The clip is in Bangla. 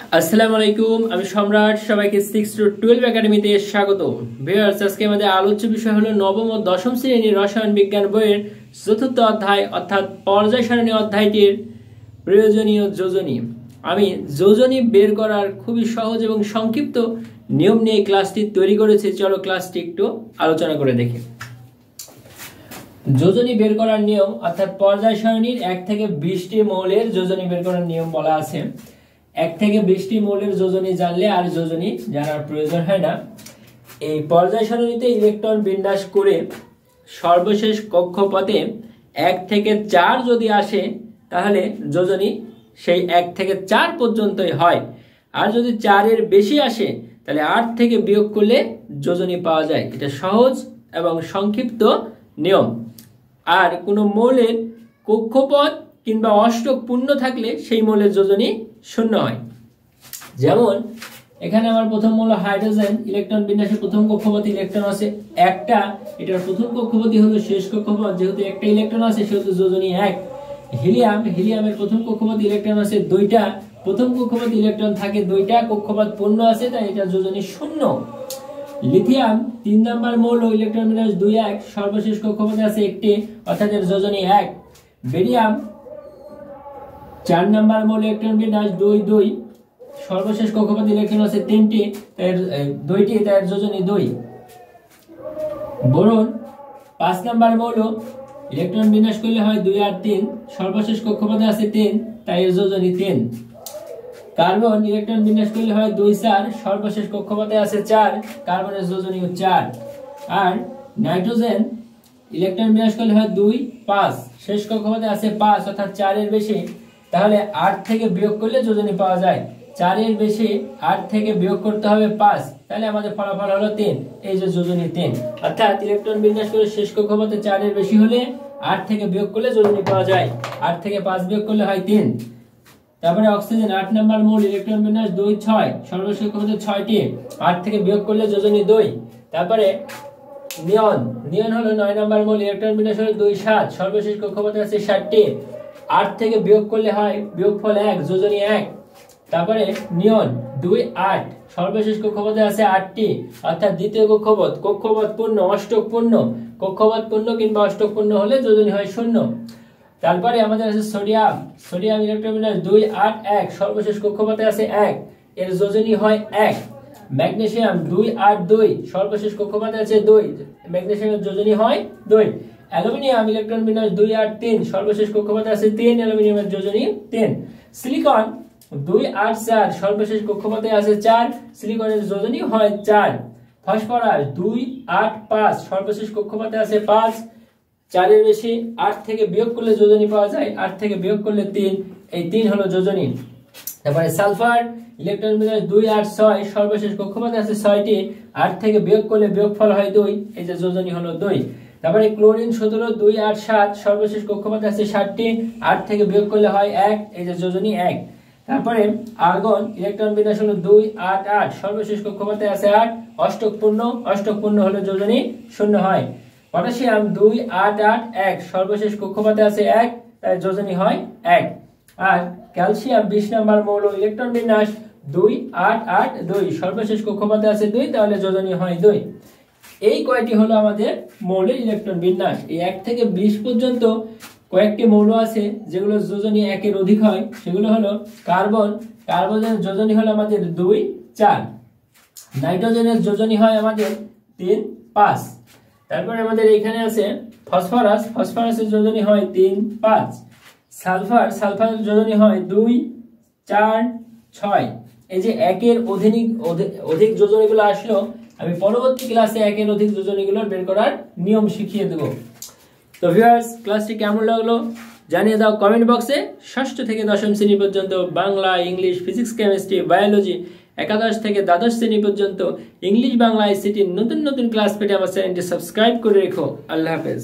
আসসালামু আলাইকুম, আমি সম্রাট। সবাইকে 6 to 12 একাডেমিতে স্বাগত। ভিউয়ার্স, আজকে আমাদের আলোচ্য বিষয় হলো নবম ও দশম শ্রেণীর রসায়ন বিজ্ঞান বইয়ের চতুর্থ অধ্যায় অর্থাৎ পর্যায় সারণী অধ্যায়টির প্রয়োজনীয় যোজনী। আমি যোজনী বের করার খুবই সহজ এবং সংক্ষিপ্ত নিয়ম নিয়ে ক্লাসটি তৈরি করেছি। চলো ক্লাসটি একটু আলোচনা করে দেখি। যোজনী বের করার নিয়ম অর্থাৎ পর্যায় সারণীর 1 থেকে 20টি মৌলের যোজনী বের করার নিয়ম বলা আছে। 1 থেকে 20টি মৌলের যোজনী জানলে আর যোজনী জানার প্রয়োজন হয় না। এই পর্যায় সারণীতে ইলেকট্রন বিন্যাস করে সর্বশেষ কক্ষপথে 1 থেকে 4 যদি আসে তাহলে যোজনী সেই 1 থেকে 4 পর্যন্তই হয়। আর যদি 4 এর বেশি আসে তাহলে 8 থেকে বিয়োগ করলে যোজনী পাওয়া যায়। এটা সহজ এবং সংক্ষিপ্ত নিয়ম। আর কোনো মৌলের কক্ষপথ কিংবা অষ্টক পূর্ণ থাকলে সেই মৌলের যোজনী শূন্য হয়। যেমন এখানে আমার প্রথম মৌল হাইড্রোজেন, ইলেকট্রন বিন্যাসে প্রথম কক্ষপথে ইলেকট্রন আছে একটা, এটার প্রথম কক্ষপথই হলো শেষ কক্ষপথ, যেহেতু একটা ইলেকট্রন আছে সেহেতু যোজনী 1। হিলিয়ামের প্রথম কক্ষপথে ইলেকট্রন আছে 2টা, প্রথম কক্ষপথে ইলেকট্রন থাকে 2টা, কক্ষপথ পূর্ণ আছে তাই এটা যোজনী 0। লিথিয়াম 3 নাম্বার মৌল, ইলেকট্রন বিন্যাস 2-1, সর্বশেষ কক্ষপথে আছে 1টি অর্থাৎ এর যোজনী 1। বেরিয়াম 4 নাম্বার মৌল, ইলেকট্রন বিন্যাস 2-2, সর্বশেষ কক্ষপথে ইলেকট্রন আছে 3টি, এর 2টি, তার যোজনী 2। বোরন 5 নাম্বার মৌল, ইলেকট্রন বিন্যাস করলে হয় 2 আর 3, সর্বশেষ কক্ষপথে আছে 3, তাই এর যোজনী 3। কার্বন ইলেকট্রন বিন্যাস করলে হয় 2-4, সর্বশেষ কক্ষপথে আছে 4, কার্বনের যোজনী 4। আর নাইট্রোজেন ইলেকট্রন বিন্যাস করলে হয় 2-5, শেষ কক্ষপথে আছে 5 অর্থাৎ 4 এর বেশি, তাহলে 8 থেকে বিয়োগ করলে যোজনী পাওয়া যায়। 4 এর বেশি 8 থেকে বিয়োগ করতে হবে 5, তাহলে আমাদের ফলাফল হলো 3, এই যে যোজনী 3। অর্থাৎ ইলেকট্রন বিন্যাস করে শেষ কক্ষপথে 4 এর বেশি হলে 8 থেকে বিয়োগ করলে যোজনী পাওয়া যায়। 8 থেকে 5 বিয়োগ করলে হয় 3। তারপরে অক্সিজেন 8 নাম্বার মৌল, ইলেকট্রন বিন্যাস 2-6, সর্বশেষ কক্ষপথে 6টি, 8 থেকে বিয়োগ করলে যোজনী 2। তারপরে নিয়ন হলো 9 নাম্বার মৌল, ইলেকট্রন বিন্যাস হলো 2-7, সর্বশেষ কক্ষপথে আছে 7টি, 8 থেকে বিয়োগ করলে হয় বিয়োগফল 1, যোজনী 1। তারপরে নিয়ন 2-8, সর্বশেষ কক্ষপথে আছে 8টি অর্থাৎ দ্বিতীয় কক্ষপথ পূর্ণ, অষ্টক পূর্ণ, কক্ষপথ পূর্ণ কিংবা অষ্টক পূর্ণ হলে যোজনী হয় 0। তারপরে আমাদের আছে সোডিয়াম ইলেকট্রন বিন্যাস 2-8-1, সর্বশেষ কক্ষপথে আছে 1, এর যোজনী হয় 1। ম্যাগনেসিয়াম 2-8-2, সর্বশেষ কক্ষপথে আছে 2, ম্যাগনেসিয়ামের যোজনী হয় 2। অ্যালুমিনিয়াম ইলেকট্রন বিন্যাস 2-8-3, সর্বশেষ কক্ষপথে আছে 3, অ্যালুমিনিয়ামের যোজনী 3। সিলিকন 2-8-4, সর্বশেষ কক্ষপথে আছে 4, সিলিকনের যোজনী হয় 4। ফসফরাস 2-8-5, সর্বশেষ কক্ষপথে আছে 5, 4 এর বেশি 8 থেকে বিয়োগ করলে যোজনী পাওয়া যায়, 8 থেকে বিয়োগ করলে 3, এই 3 হলো যোজনী। তারপরে সালফার ইলেকট্রন বিন্যাস 2-8-6, সর্বশেষ কক্ষপথে আছে 6টি, 8 থেকে বিয়োগ করলে বিয়োগফল হয় 2, এই যে যোজনী হলো 2। তারপরে ক্লোরিন 17 2-8-7, সর্বশেষ কক্ষপথে আছে 7টি, 8 থেকে বিয়োগ করলে হয় 1, এই যে যোজনী 1। তারপরে আর্গন ইলেকট্রন বিন্যাস হলো 2-8-8, সর্বশেষ কক্ষপথে আছে 8, অষ্টক পূর্ণ হলো যোজনী 0 হয়। পটাশিয়াম 2-8-8-1, সর্বশেষ কক্ষপথে আছে 1, তাই যোজনী হয় 1। আর ক্যালসিয়াম 20 নাম্বার মৌল, ইলেকট্রন বিন্যাস 2-8-8-2, সর্বশেষ কক্ষপথে আছে 2, তাহলে যোজনী হয় 2। এই কয়টি হলো আমাদের মৌলের ইলেকট্রন বিন্যাস। এই 1 থেকে 20 পর্যন্ত কয়েকটি মৌল আছে যেগুলো যোজনী 1 এর অধিক হয়, সেগুলো হলো কার্বনের যোজনী হলো আমাদের 2-4, নাইট্রোজেনের যোজনী হয় আমাদের 3-5। তারপরে আমাদের এখানে আছে ফসফরাসের যোজনী হয় 3-5। সালফারের যোজনী হয় 2-4-6। এই যে 1 এর অধিক যোজনীগুলো আসলো, আমি পরবর্তী ক্লাসে 1 এর অধিক যোজনীগুলো বের করার নিয়ম শিখিয়ে দেব। তো ভিউয়ার্স, ক্লাসটি কেমন লাগলো জানিয়ে দাও কমেন্ট বক্সে। ষষ্ঠ থেকে দশম শ্রেণী পর্যন্ত Bangla, English, physics, chemistry, biology, একাদশ থেকে দ্বাদশ শ্রেণী পর্যন্ত ইংলিশ, বাংলা, আইসিটি নতুন ক্লাস পেতে আমার চ্যানেলটি সাবস্ক্রাইব করে রেখো। আল্লাহ হাফেজ।